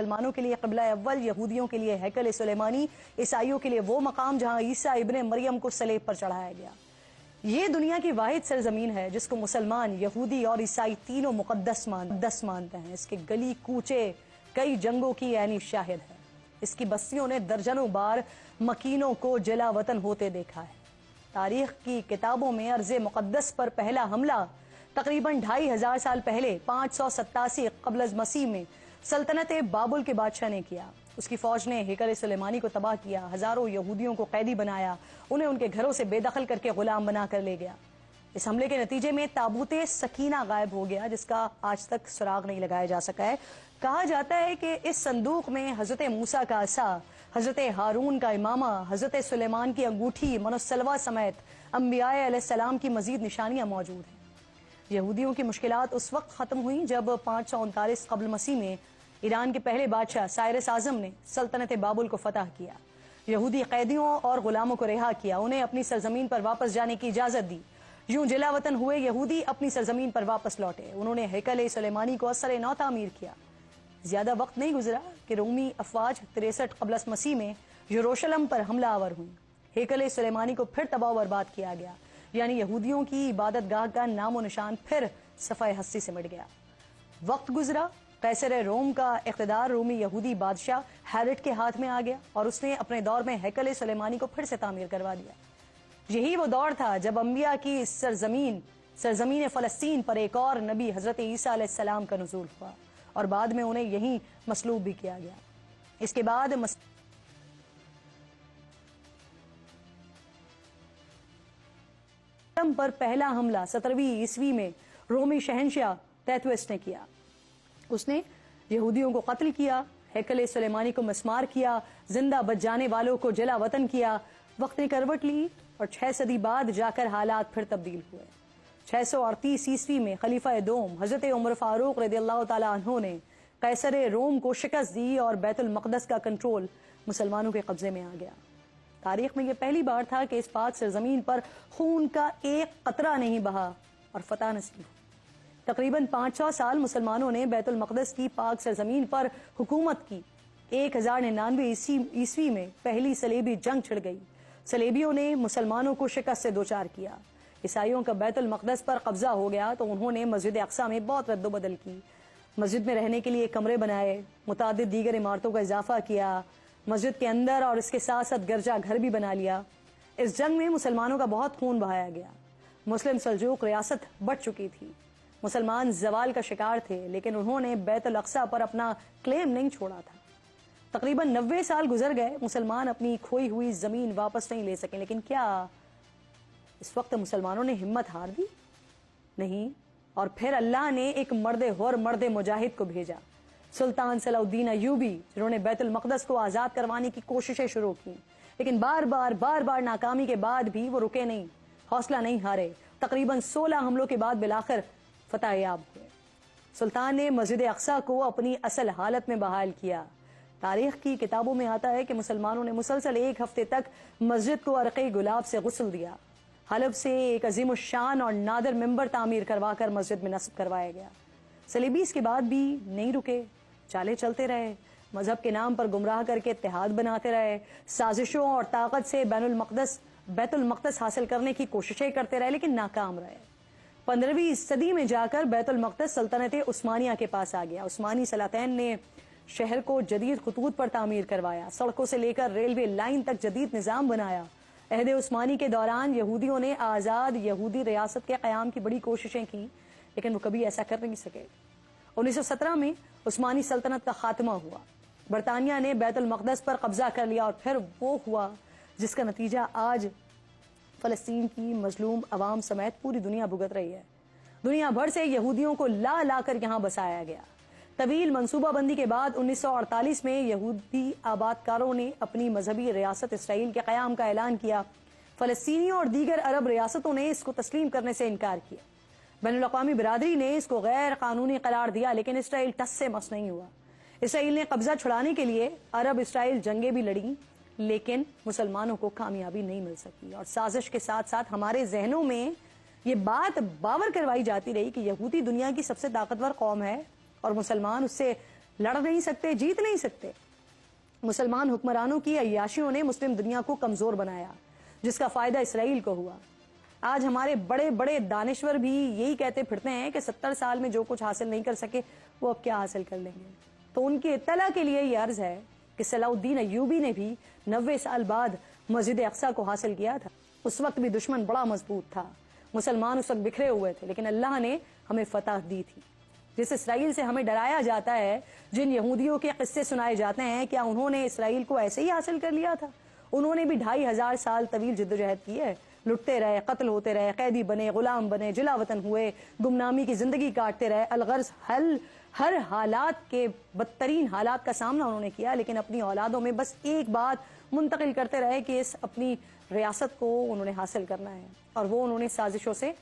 مسلمانوں کے لیے قبلہ اول، یہودیوں کے لیے ہیکل سلیمانی، عیسائیوں کے لیے وہ مقام جہاں عیسیٰ ابن مریم کو صلیب پر چڑھایا گیا۔ یہ دنیا کی واحد سرزمین ہے جس کو مسلمان، یہودی اور عیسائی تینوں مقدس مانتے ہیں۔ اس کے گلی کوچے کئی جنگوں کی عینی شاہد ہے۔ اس کی بستیوں نے درجنوں بار مکینوں کو جلا وطن ہوتے دیکھا ہے۔ تاریخ کی کتابوں میں ارض مقدس پر پہلا حملہ تقریباً 2500 سال پہلے 587 قبل از مسیح میں سلطنت بابل کے بادشاہ نے کیا۔ اس کی فوج نے ہیکل سلیمانی کو تباہ کیا، ہزاروں یہودیوں کو قیدی بنایا، انہیں ان کے گھروں سے بے دخل کر کے غلام بنا کر لے گیا۔ اس حملے کے نتیجے میں تابوت سکینہ غائب ہو گیا، جس کا آج تک سراغ نہیں لگایا جا سکا ہے۔ کہا جاتا ہے کہ اس صندوق میں حضرت موسیٰ کا عصا، حضرت ہارون کا امامہ، حضرت سلیمان کی انگوٹھی، من السلوہ سمیت انبیاء علیہ السلام کی مزید نشانیاں موجود ہیں۔ یہودیوں کی مشکلات اس وقت ختم ہوئیں جب 539 قبل مسیح میں ایران کے پہلے بادشاہ سائرس اعظم نے سلطنت بابل کو فتح کیا۔ یہودی قیدیوں اور غلاموں کو رہا کیا، انہیں اپنی سرزمین پر واپس جانے کی اجازت دی۔ یوں جلا وطن ہوئے یہودی اپنی سرزمین پر واپس لوٹے۔ انہوں نے ہیکل سلیمانی کو اثر نو تعمیر کیا۔ زیادہ وقت نہیں گزرا کہ رومی افواج 63 قبل مسیح میں یروشلم پر حملہ آور ہوئی۔ ہیکل سلیمانی کو پھر تباہ و برباد کیا گیا، یعنی یہودیوں کی عبادت گاہ کا نام و نشان پھر صفحہ ہستی سے مٹ گیا۔ وقت گزرا، قیصر روم کا اقتدار رومی یہودی بادشاہ ہیرٹ کے ہاتھ میں آ گیا اور اس نے اپنے دور میں ہیکل سلیمانی کو پھر سے تعمیر کروا دیا۔ یہی وہ دور تھا جب انبیاء کی سرزمین فلسطین پر ایک اور نبی حضرت عیسیٰ علیہ السلام کا نزول ہوا اور بعد میں انہیں یہیں مصلوب بھی کیا گیا۔ اس کے بعد پر پہلا حملہ 17ویں عیسوی میں رومی شہنشاہ تیتوس نے کیا۔ اس نے یہودیوں کو قتل کیا، ہیکل سلیمانی کو مسمار کیا، زندہ بچ جانے والوں کو جلا وطن کیا۔ وقت نے کروٹ لی اور 6 صدی بعد جا کر حالات پھر تبدیل ہوئے۔ 638 عیسوی میں خلیفہ دوم حضرت عمر فاروق رضی اللہ تعالیٰ عنہ نے قیصر روم کو شکست دی اور بیت المقدس کا کنٹرول مسلمانوں کے قبضے میں آ گیا۔ تاریخ میں یہ پہلی بار تھا کہ اس پاک سرزمین پر خون کا ایک قطرہ نہیں بہا اور فتح نصیب ہوئی۔ تقریباً 500 سال مسلمانوں نے بیت المقدس کی پاک سرزمین پر حکومت کی۔ 1099 عیسوی میں پہلی صلیبی جنگ چھڑ گئی۔ صلیبیوں نے مسلمانوں کو شکست سے دوچار کیا۔ عیسائیوں کا بیت المقدس پر قبضہ ہو گیا تو انہوں نے مسجد اقصیٰ میں بہت رد و بدل کی۔ مسجد میں رہنے کے لیے کمرے بنائے، متعدد دیگر عمارتوں کا اضافہ کیا، مسجد کے اندر اور اس کے ساتھ ساتھ گرجا گھر بھی بنا لیا۔ اس جنگ میں مسلمانوں کا بہت خون بہایا گیا۔ مسلم سلجوق ریاست بڑھ چکی تھی، مسلمان زوال کا شکار تھے، لیکن انہوں نے بیت الاقصیٰ پر اپنا کلیم نہیں چھوڑا تھا۔ تقریباً 90 سال گزر گئے، مسلمان اپنی کھوئی ہوئی زمین واپس نہیں لے سکے، لیکن کیا اس وقت مسلمانوں نے ہمت ہار دی؟ نہیں، اور پھر اللہ نے ایک مرد مجاہد کو بھیجا، سلطان صلاح الدین ایوبی، جنہوں نے بیت المقدس کو آزاد کروانے کی کوششیں شروع کی، لیکن بار بار ناکامی کے بعد بھی وہ رکے نہیں، حوصلہ نہیں ہارے۔ تقریباً 16 حملوں کے بعد بالآخر فتح یاب ہوئے۔ سلطان نے مسجد اقصیٰ کو اپنی اصل حالت میں بحال کیا۔ تاریخ کی کتابوں میں آتا ہے کہ مسلمانوں نے مسلسل 1 ہفتے تک مسجد کو عرق گلاب سے غسل دیا۔ حلب سے ایک عظیم الشان اور نادر ممبر تعمیر کروا کر مسجد میں نصب کروایا گیا۔ صلیبی اس کے بعد بھی نہیں رکے، چالے چلتے رہے، مذہب کے نام پر گمراہ کر کے اتحاد بناتے رہے، سازشوں اور طاقت سے بیت المقدس حاصل کرنے کی کوششیں کرتے رہے، لیکن ناکام رہے۔ 15ویں صدی میں جا کر بیت المقدس سلطنت عثمانیہ کے پاس آ گیا۔ عثمانی سلاطین نے شہر کو جدید خطوط پر تعمیر کروایا، سڑکوں سے لے کر ریلوے لائن تک جدید نظام بنایا۔ عہد عثمانی کے دوران یہودیوں نے آزاد یہودی ریاست کے قیام کی بڑی کوششیں کی، لیکن وہ کبھی ایسا کر نہیں سکے۔ 1917 میں عثمانی سلطنت کا خاتمہ ہوا، برطانیہ نے بیت المقدس پر قبضہ کر لیا اور پھر وہ ہوا جس کا نتیجہ آج فلسطین کی مظلوم عوام سمیت پوری دنیا بھگت رہی ہے۔ دنیا بھر سے یہودیوں کو لا کر یہاں بسایا گیا۔ طویل منصوبہ بندی کے بعد 1948 میں یہودی آبادکاروں نے اپنی مذہبی ریاست اسرائیل کے قیام کا اعلان کیا۔ فلسطینیوں اور دیگر عرب ریاستوں نے اس کو تسلیم کرنے سے انکار کیا۔ بین الاقوامی برادری نے اس کو غیر قانونی قرار دیا، لیکن اسرائیل ٹس سے مس نہیں ہوا۔ اسرائیل نے قبضہ چھڑانے کے لیے عرب اسرائیل جنگیں بھی لڑیں، لیکن مسلمانوں کو کامیابی نہیں مل سکی، اور سازش کے ساتھ ساتھ ہمارے ذہنوں میں یہ بات باور کروائی جاتی رہی کہ یہودی دنیا کی سب سے طاقتور قوم ہے اور مسلمان اس سے لڑ نہیں سکتے, جیت نہیں سکتے. مسلمان حکمرانوں کی عیاشیوں نے مسلم دنیا کو کمزور بنایا, جس کا فائدہ اسرائیل کو ہوا. آج ہمارے بڑے بڑے دانشور بھی یہی کہتے پھرتے ہیں کہ 70 سال میں جو کچھ حاصل نہیں کر سکے وہ اب کیا حاصل کر لیں گے. تو ان کی اطلاع کے لیے یہ عرض ہے کہ صلاح الدین ایوبی نے بھی 90 سال بعد مسجد اقصیٰ کو حاصل کیا تھا. اس وقت بھی دشمن بڑا مضبوط تھا, مسلمان اس وقت بکھرے ہوئے تھے, لیکن اللہ نے ہمیں فتح دی تھی. جس اسرائیل سے ہمیں ڈرایا جاتا ہے, جن یہودیوں کے قصے سنائے جاتے ہیں, کیا انہوں نے اسرائیل کو ایسے ہی حاصل کر لیا تھا؟ انہوں نے بھی 2500 سال طویل جدوجہد کی ہے, لٹتے رہے, قتل ہوتے رہے, قیدی بنے, غلام بنے, جلا وطن ہوئے, گمنامی کی زندگی کاٹتے رہے. الغرض ہر حالات کے بدترین حالات کا سامنا انہوں نے کیا, لیکن اپنی اولادوں میں بس ایک بات منتقل کرتے رہے کہ اس اپنی ریاست کو انہوں نے حاصل کرنا ہے, اور وہ انہوں نے سازشوں سے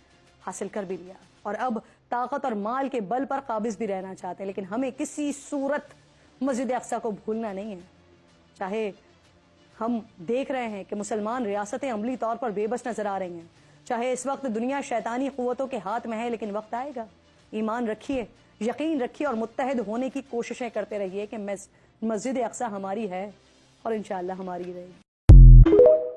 حاصل کر بھی لیا, اور اب طاقت اور مال کے بل پر قابض بھی رہنا چاہتے ہیں. لیکن ہمیں کسی صورت مسجد اقصیٰ کو بھولنا نہیں ہے. چاہے ہم دیکھ رہے ہیں کہ مسلمان ریاستیں عملی طور پر بے بس نظر آ رہی ہیں, چاہے اس وقت دنیا شیطانی قوتوں کے ہاتھ میں ہے, لیکن وقت آئے گا. ایمان رکھیے, یقین رکھیے, اور متحد ہونے کی کوششیں کرتے رہیے کہ مسجد اقصیٰ ہماری ہے اور انشاءاللہ ہماری رہے گی.